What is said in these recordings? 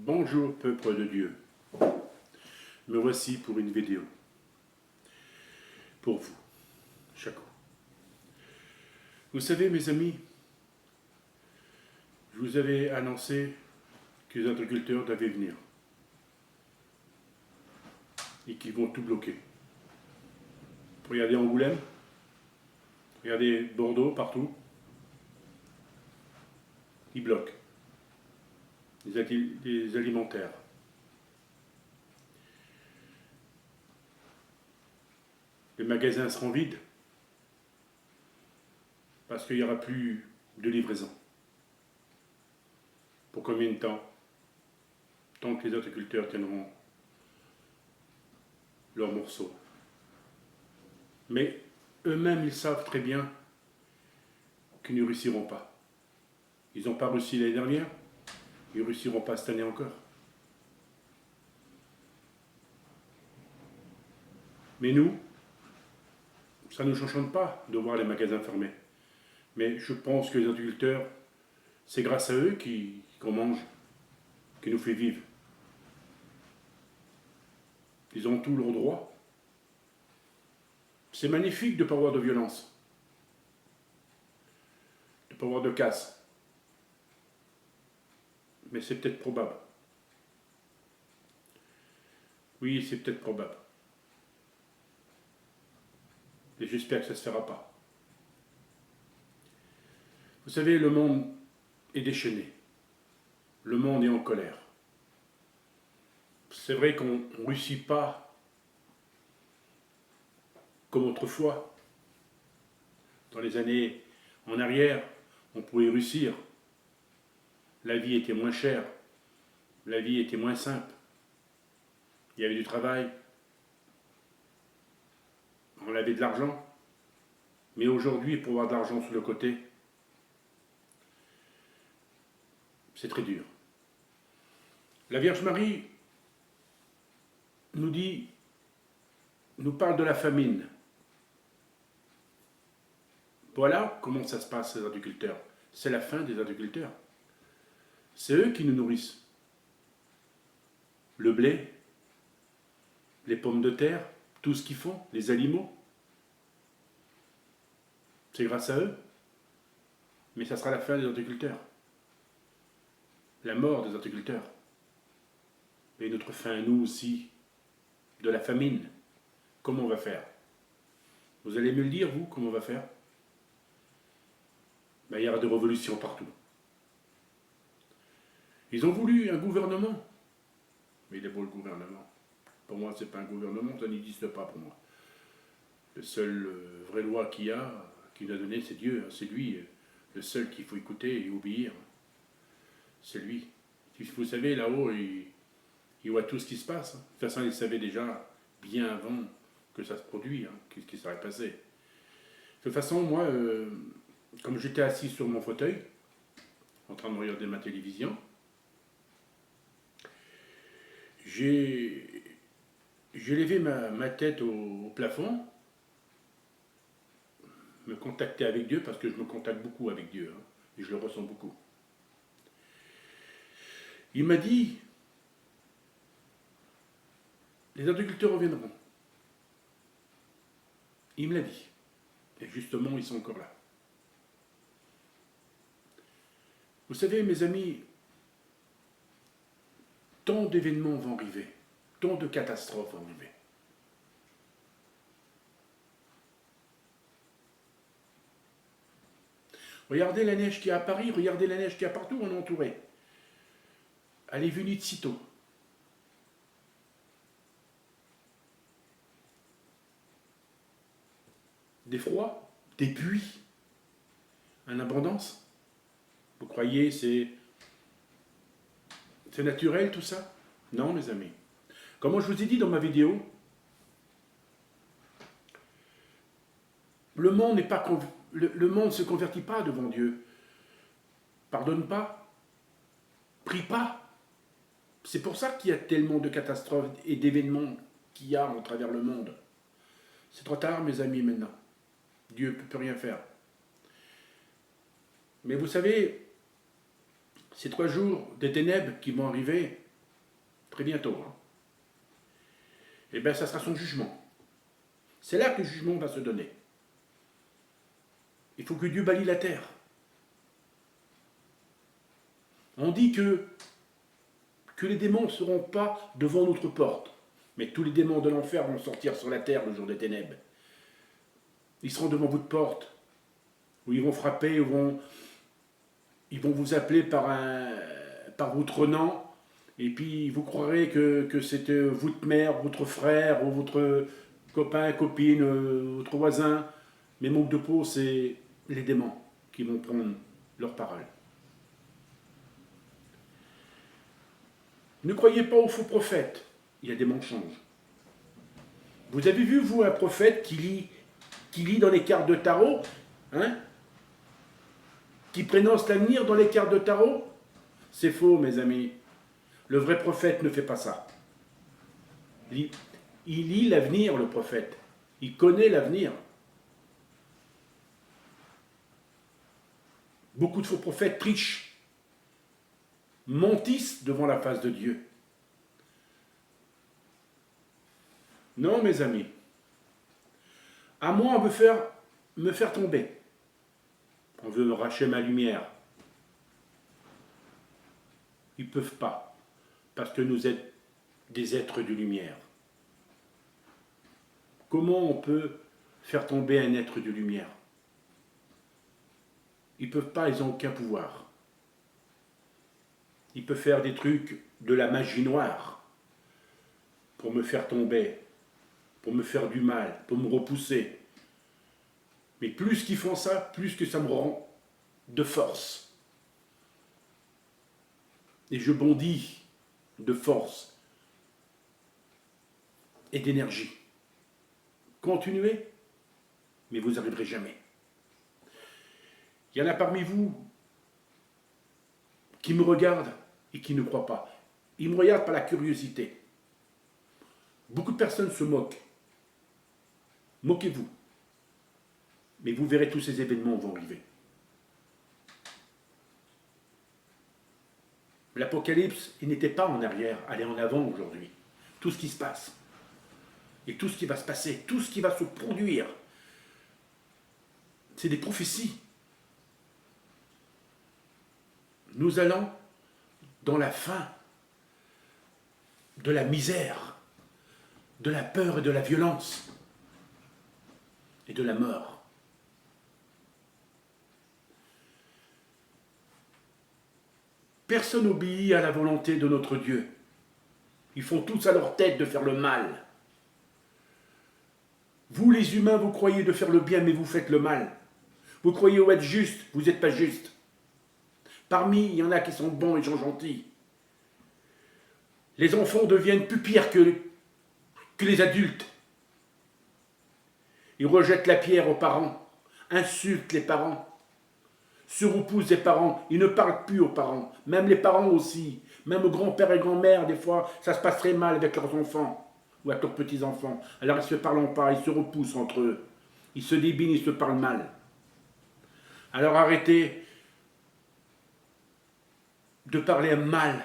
Bonjour peuple de Dieu, me voici pour une vidéo, pour vous, Chaco. Vous savez mes amis, je vous avais annoncé que les agriculteurs devaient venir et qu'ils vont tout bloquer. Regardez Angoulême, regardez Bordeaux, partout, ils bloquent les alimentaires. Les magasins seront vides parce qu'il n'y aura plus de livraison. Pour combien de temps? Tant que les agriculteurs tiendront leurs morceaux. Mais eux-mêmes, ils savent très bien qu'ils ne réussiront pas. Ils n'ont pas réussi l'année dernière, ils ne réussiront pas cette année encore. Mais nous, ça ne nous change pas de voir les magasins fermés. Mais je pense que les agriculteurs, c'est grâce à eux qu'on mange, qui nous fait vivre. Ils ont tous leurs droits. C'est magnifique de ne pas avoir de violence, de ne pas avoir de casse. Mais c'est peut-être probable. Oui, c'est peut-être probable. Et j'espère que ça ne se fera pas. Vous savez, le monde est déchaîné. Le monde est en colère. C'est vrai qu'on ne réussit pas comme autrefois. Dans les années en arrière, on pouvait réussir. La vie était moins chère. La vie était moins simple. Il y avait du travail. On avait de l'argent. Mais aujourd'hui, pour avoir de l'argent sur le côté, c'est très dur. La Vierge Marie nous parle de la famine. Voilà comment ça se passe, les agriculteurs. C'est la fin des agriculteurs. C'est eux qui nous nourrissent. Le blé, les pommes de terre, tout ce qu'ils font, les animaux. C'est grâce à eux. Mais ça sera la fin des agriculteurs. La mort des agriculteurs. Et notre fin, nous aussi, de la famine. Comment on va faire? Vous allez me le dire, vous, comment on va faire? Ben, il y aura des révolutions partout. Ils ont voulu un gouvernement. Mais il est beau le gouvernement. Pour moi, ce n'est pas un gouvernement, ça n'existe pas pour moi. Le seul vraie loi qu'il y a, qu'il a donné, c'est Dieu. Hein, c'est lui, le seul qu'il faut écouter et obéir. C'est lui. Vous savez, là-haut, il voit tout ce qui se passe. Hein. De toute façon, il savait déjà bien avant que ça se produit, hein, ce qui serait passé. De toute façon, moi, comme j'étais assis sur mon fauteuil, en train de regarder ma télévision, j'ai levé ma tête au plafond, me contacter avec Dieu, parce que je me contacte beaucoup avec Dieu, hein, et je le ressens beaucoup. Il m'a dit, les agriculteurs reviendront. Il me l'a dit. Et justement, ils sont encore là. Vous savez, mes amis, tant d'événements vont arriver, tant de catastrophes vont arriver. Regardez la neige qu'il y a à Paris, regardez la neige qu'il y a partout, on est entouré. Elle est venue de sitôt. Des froids, des pluies, en abondance. Vous croyez c'est naturel tout ça? Non, mes amis. Comme je vous ai dit dans ma vidéo, le monde ne se convertit pas devant Dieu. Pardonne pas, prie pas. C'est pour ça qu'il y a tellement de catastrophes et d'événements qu'il y a à travers le monde. C'est trop tard, mes amis, maintenant. Dieu ne peut rien faire. Mais vous savez, ces 3 jours des ténèbres qui vont arriver, très bientôt, hein. Eh bien, ça sera son jugement. C'est là que le jugement va se donner. Il faut que Dieu balaye la terre. On dit que les démons ne seront pas devant notre porte, mais tous les démons de l'enfer vont sortir sur la terre le jour des ténèbres. Ils seront devant votre porte, où ils vont frapper, ils vont vous appeler par votre nom, et puis vous croirez que c'est votre mère, votre frère, ou votre copain, copine, votre voisin. Mais manque de peau, c'est les démons qui vont prendre leur parole. Ne croyez pas aux faux prophètes, il y a des mensonges. Vous avez vu, vous, un prophète qui lit dans les cartes de tarot, hein, qui prénonce l'avenir dans les cartes de tarot? C'est faux, mes amis. Le vrai prophète ne fait pas ça. Il lit l'avenir, le prophète. Il connaît l'avenir. Beaucoup de faux prophètes trichent, mentissent devant la face de Dieu. Non, mes amis. À moi, on veut me faire tomber. On veut me racheter ma lumière. Ils ne peuvent pas, parce que nous êtes des êtres de lumière. Comment on peut faire tomber un être de lumière? Ils ne peuvent pas, ils n'ont aucun pouvoir. Ils peuvent faire des trucs de la magie noire pour me faire tomber, pour me faire du mal, pour me repousser. Mais plus qu'ils font ça, plus que ça me rend de force. Et je bondis de force et d'énergie. Continuez, mais vous n'arriverez jamais. Il y en a parmi vous qui me regardent et qui ne croient pas. Ils me regardent par la curiosité. Beaucoup de personnes se moquent. Moquez-vous. Mais vous verrez, tous ces événements vont arriver. L'Apocalypse, il n'était pas en arrière, elle est en avant aujourd'hui. Tout ce qui se passe. Et tout ce qui va se passer, tout ce qui va se produire, c'est des prophéties. Nous allons dans la fin de la misère, de la peur et de la violence et de la mort. Personne n'obéit à la volonté de notre Dieu. Ils font tous à leur tête de faire le mal. Vous, les humains, vous croyez de faire le bien, mais vous faites le mal. Vous croyez être juste, vous n'êtes pas juste. Parmi, il y en a qui sont bons et sont gentils. Les enfants deviennent plus pires que les adultes. Ils rejettent la pierre aux parents, insultent les parents, se repoussent des parents, ils ne parlent plus aux parents, même les parents aussi, même aux grands-pères et grand-mères, des fois, ça se passe très mal avec leurs enfants ou avec leurs petits-enfants. Alors ils ne se parlent pas, ils se repoussent entre eux, ils se débinent, ils se parlent mal. Alors arrêtez de parler mal.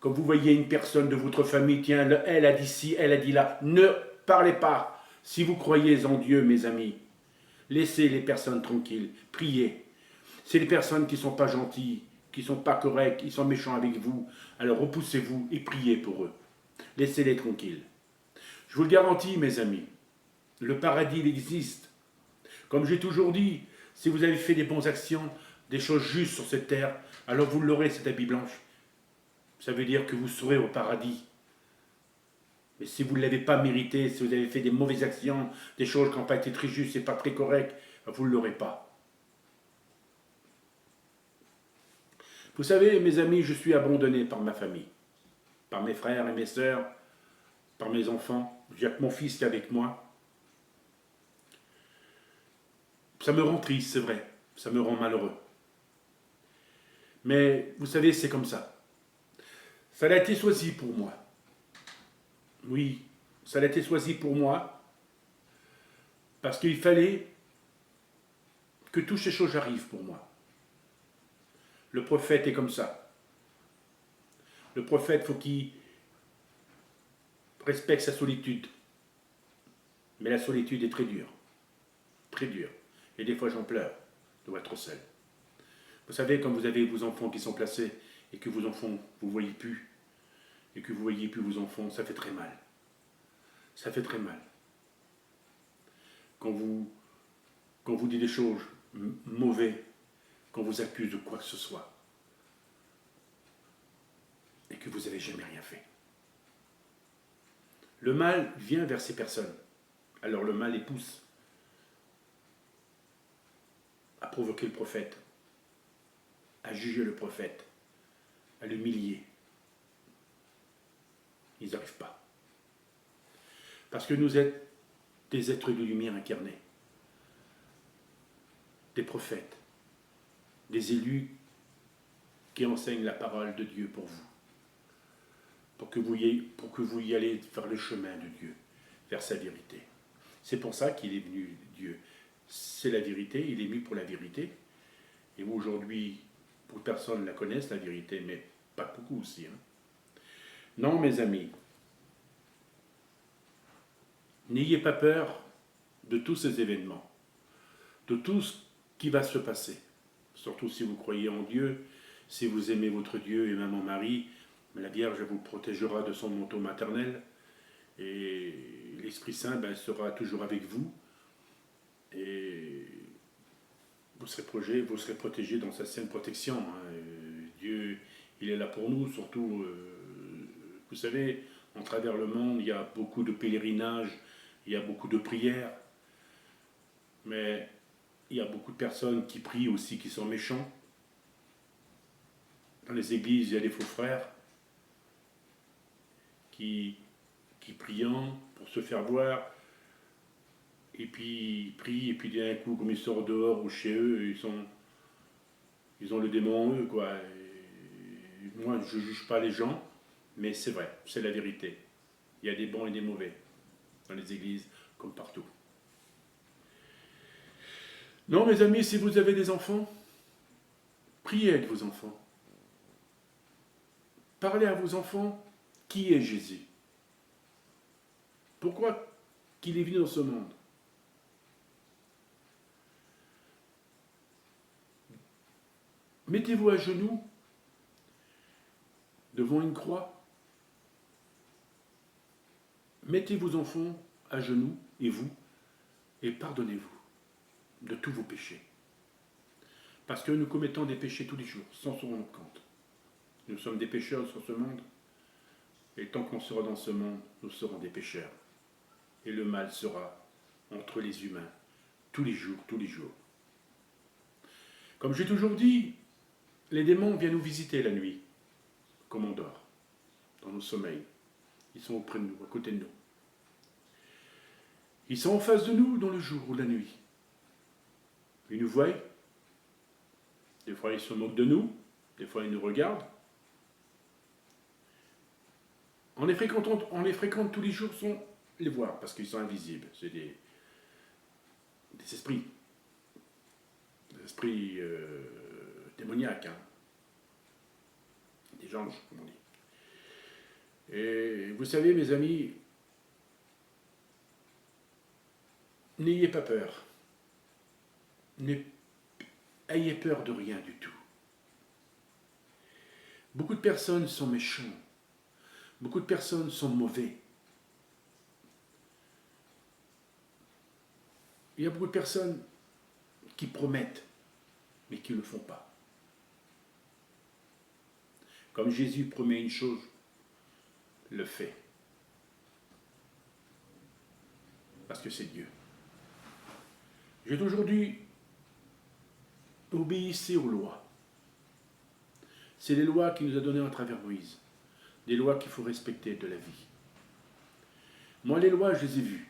Quand vous voyez une personne de votre famille, tiens, elle a dit ci, elle a dit là, ne parlez pas. Si vous croyez en Dieu, mes amis, laissez les personnes tranquilles, priez. C'est les personnes qui ne sont pas gentilles, qui ne sont pas correctes, qui sont méchants avec vous, alors repoussez-vous et priez pour eux. Laissez-les tranquilles. Je vous le garantis, mes amis, le paradis, il existe. Comme j'ai toujours dit, si vous avez fait des bonnes actions, des choses justes sur cette terre, alors vous l'aurez, cet habit blanche. Ça veut dire que vous serez au paradis. Mais si vous ne l'avez pas mérité, si vous avez fait des mauvaises actions, des choses qui n'ont pas été très justes et pas très correctes, vous ne l'aurez pas. Vous savez, mes amis, je suis abandonné par ma famille, par mes frères et mes sœurs, par mes enfants. J'ai que mon fils qui est avec moi. Ça me rend triste, c'est vrai. Ça me rend malheureux. Mais vous savez, c'est comme ça. Ça a été choisi pour moi. Oui, ça a été choisi pour moi. Parce qu'il fallait que toutes ces choses arrivent pour moi. Le prophète est comme ça. Le prophète, faut qu'il respecte sa solitude. Mais la solitude est très dure. Très dure. Et des fois, j'en pleure de être seul. Vous savez, quand vous avez vos enfants qui sont placés et que vos enfants, vous ne voyez plus, et que vous ne voyez plus vos enfants, ça fait très mal. Ça fait très mal. Quand vous dites des choses mauvaises, qu'on vous accuse de quoi que ce soit, et que vous n'avez jamais rien fait. Le mal vient vers ces personnes. Alors le mal les pousse à provoquer le prophète, à juger le prophète, à l'humilier. Ils n'arrivent pas. Parce que nous êtes des êtres de lumière incarnés, des prophètes, des élus qui enseignent la parole de Dieu pour vous, pour que vous y allez vers le chemin de Dieu, vers sa vérité. C'est pour ça qu'il est venu, Dieu. C'est la vérité, il est venu pour la vérité. Et aujourd'hui, beaucoup de personnes la connaissent, la vérité, mais pas beaucoup aussi. Non, mes amis, n'ayez pas peur de tous ces événements, de tout ce qui va se passer. Surtout si vous croyez en Dieu, si vous aimez votre Dieu et Maman Marie, la Vierge vous protégera de son manteau maternel et l'Esprit Saint sera toujours avec vous et vous serez protégés dans sa sainte protection. Dieu, il est là pour nous, surtout, vous savez, en travers le monde, il y a beaucoup de pèlerinages, il y a beaucoup de prières, mais il y a beaucoup de personnes qui prient aussi, qui sont méchants. Dans les églises, il y a des faux frères qui prient pour se faire voir, et puis ils prient, et puis d'un coup, comme ils sortent dehors ou chez eux, ils ont le démon en eux, quoi. Et moi, je ne juge pas les gens, mais c'est vrai, c'est la vérité. Il y a des bons et des mauvais, dans les églises, comme partout. Non, mes amis, si vous avez des enfants, priez avec vos enfants. Parlez à vos enfants, qui est Jésus? Pourquoi qu'il est venu dans ce monde? Mettez-vous à genoux devant une croix. Mettez vos enfants à genoux, et vous, et pardonnez-vous de tous vos péchés. Parce que nous commettons des péchés tous les jours, sans s'en rendre compte. Nous sommes des pécheurs sur ce monde, et tant qu'on sera dans ce monde, nous serons des pécheurs. Et le mal sera entre les humains, tous les jours, tous les jours. Comme j'ai toujours dit, les démons viennent nous visiter la nuit, comme on dort, dans nos sommeils. Ils sont auprès de nous, à côté de nous. Ils sont en face de nous dans le jour ou la nuit. Ils nous voient. Des fois, ils se moquent de nous. Des fois, ils nous regardent. On les fréquente tous les jours sans les voir, parce qu'ils sont invisibles. C'est des esprits. Des esprits démoniaques. Des anges, comme on dit. Et vous savez, mes amis, n'ayez pas peur. N'ayez peur de rien du tout. Beaucoup de personnes sont méchantes. Beaucoup de personnes sont mauvais. Il y a beaucoup de personnes qui promettent, mais qui ne le font pas. Comme Jésus promet une chose, le fait. Parce que c'est Dieu. J'ai toujours dit, obéissez aux lois. C'est les lois qu'il nous a données à travers Moïse. Des lois qu'il faut respecter de la vie. Moi, les lois, je les ai vues.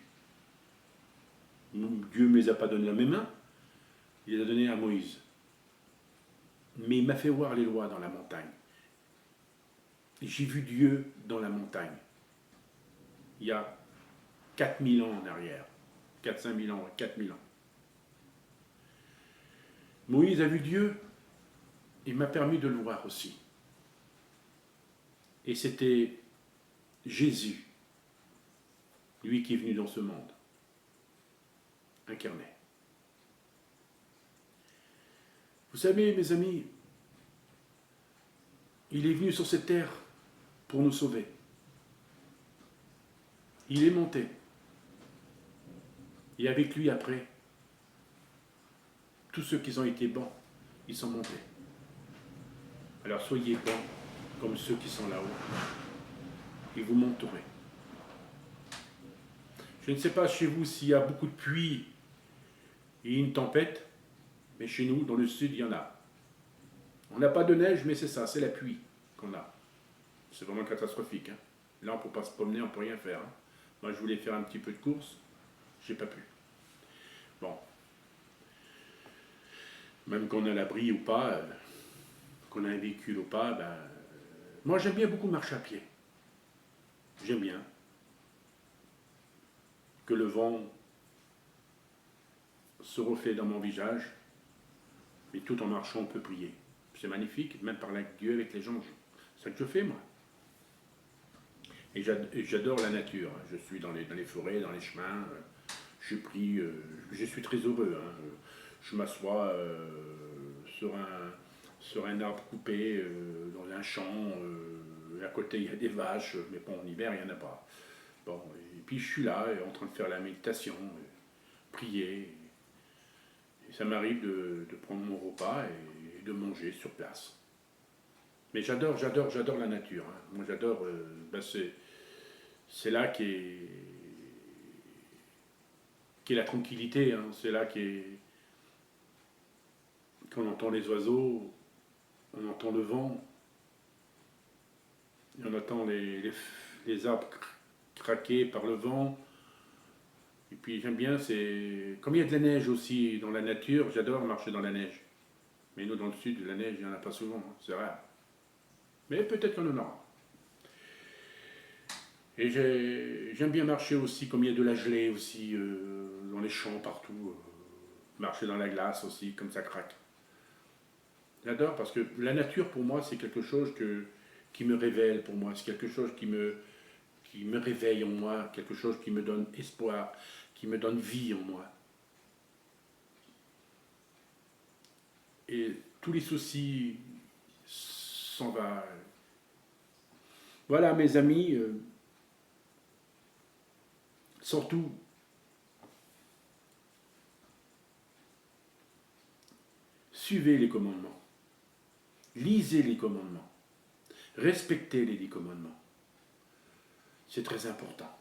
Dieu ne me les a pas données à mes mains, il les a données à Moïse. Mais il m'a fait voir les lois dans la montagne. J'ai vu Dieu dans la montagne. Il y a 4000 ans en arrière. 4-5 000 ans, 4000 ans. Moïse a vu Dieu, il m'a permis de le voir aussi. Et c'était Jésus Lui qui est venu dans ce monde, incarné. Vous savez, mes amis, il est venu sur cette terre pour nous sauver. Il est monté. Et avec lui, après, tous ceux qui ont été bons, ils sont montés. Alors soyez bons comme ceux qui sont là-haut. Et vous monterez. Je ne sais pas chez vous s'il y a beaucoup de pluie et une tempête, mais chez nous, dans le sud, il y en a. On n'a pas de neige, mais c'est ça, c'est la pluie qu'on a. C'est vraiment catastrophique. Hein. Là, on ne peut pas se promener, on ne peut rien faire. Hein. Moi, je voulais faire un petit peu de course, j'ai pas pu. Bon. Même qu'on a l'abri ou pas, qu'on a un véhicule ou pas, ben, moi, j'aime bien beaucoup marcher à pied. J'aime bien que le vent se reflète dans mon visage, mais tout en marchant, on peut prier. C'est magnifique, même parler avec Dieu, avec les gens. C'est ça que je fais, moi. Et j'adore la nature. Je suis dans les forêts, dans les chemins. Je prie, je suis très heureux. Hein. Je m'assois sur un arbre coupé, dans un champ. À côté, il y a des vaches, mais bon, en hiver, il n'y en a pas. Bon, et puis je suis là, en train de faire la méditation, prier. Et ça m'arrive de prendre mon repas et de manger sur place. Mais j'adore la nature. Hein. Moi, j'adore. C'est là qu'est la tranquillité. Hein. C'est là qu'on entend les oiseaux, on entend le vent, et on entend les arbres craquer par le vent. Et puis j'aime bien, c'est comme il y a de la neige aussi dans la nature, j'adore marcher dans la neige. Mais nous, dans le sud, la neige, il n'y en a pas souvent, hein. C'est rare. Mais peut-être qu'on en aura. Et j'aime bien marcher aussi, comme il y a de la gelée aussi, dans les champs partout. Marcher dans la glace aussi, comme ça craque. J'adore parce que la nature, pour moi, c'est quelque chose qui me révèle, pour moi. C'est quelque chose qui me réveille en moi, quelque chose qui me donne espoir, qui me donne vie en moi. Et tous les soucis s'en vont. Voilà, mes amis, surtout, suivez les commandements, lisez les commandements, respectez les 10 commandements. C'est très important.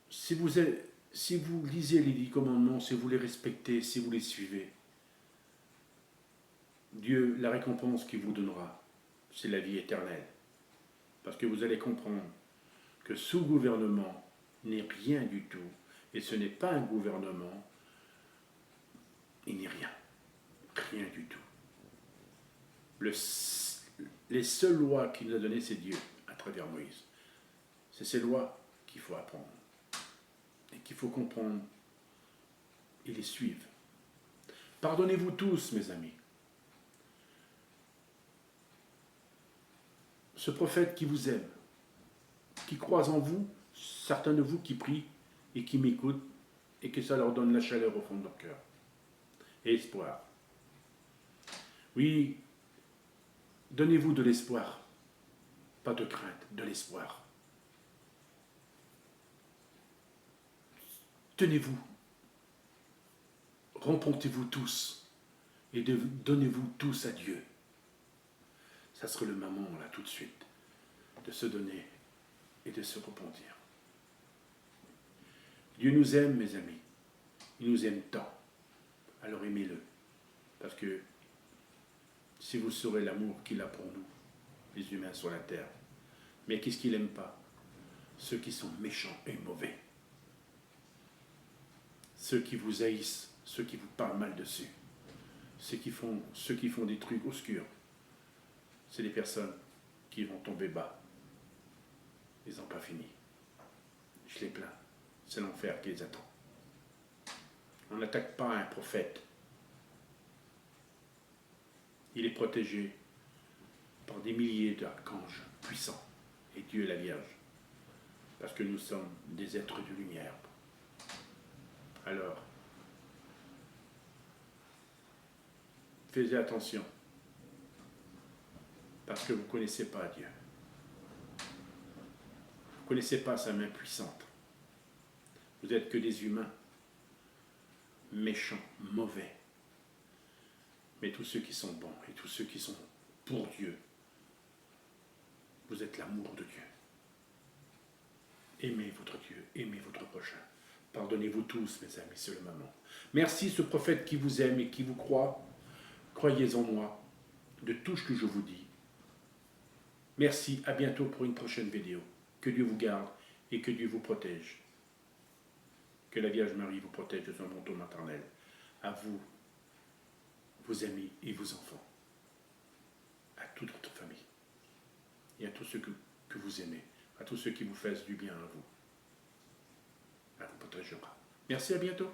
Si vous lisez les 10 commandements, si vous les respectez, si vous les suivez, Dieu, la récompense qu'il vous donnera, c'est la vie éternelle. Parce que vous allez comprendre que sous gouvernement n'est rien du tout, et ce n'est pas un gouvernement, il n'est rien. Rien du tout. Les seules lois qu'il nous a données, c'est Dieu, à travers Moïse. C'est ces lois qu'il faut apprendre, et qu'il faut comprendre, et les suivre. Pardonnez-vous tous, mes amis. Ce prophète qui vous aime, qui croit en vous, certains de vous qui prient et qui m'écoutent, et que ça leur donne la chaleur au fond de leur cœur. Et espoir. Oui, donnez-vous de l'espoir. Pas de crainte, de l'espoir. Tenez-vous. Repentez-vous tous. Et donnez-vous tous à Dieu. Ça serait le moment, là, tout de suite, de se donner et de se repentir. Dieu nous aime, mes amis. Il nous aime tant. Alors aimez-le. Parce que si vous saurez l'amour qu'il a pour nous, les humains sur la terre. Mais qu'est-ce qu'il n'aime pas? Ceux qui sont méchants et mauvais. Ceux qui vous haïssent, ceux qui vous parlent mal dessus. Ceux qui font des trucs obscurs. C'est des personnes qui vont tomber bas. Ils n'ont pas fini. Je les plains. C'est l'enfer qui les attend. On n'attaque pas un prophète. Il est protégé par des milliers d'archanges puissants. Et Dieu est la Vierge. Parce que nous sommes des êtres de lumière. Alors, faites attention. Parce que vous ne connaissez pas Dieu. Vous ne connaissez pas sa main puissante. Vous n'êtes que des humains, méchants, mauvais. Mais tous ceux qui sont bons et tous ceux qui sont pour Dieu, vous êtes l'amour de Dieu. Aimez votre Dieu, aimez votre prochain. Pardonnez-vous tous, mes amis, c'est le moment. Merci ce prophète qui vous aime et qui vous croit. Croyez en moi, de tout ce que je vous dis. Merci, à bientôt pour une prochaine vidéo. Que Dieu vous garde et que Dieu vous protège. Que la Vierge Marie vous protège de son manteau maternel. À vous, vos amis et vos enfants. À toute votre famille. Et à tous ceux que vous aimez. À tous ceux qui vous fassent du bien à vous. Elle vous protégera. Merci, à bientôt.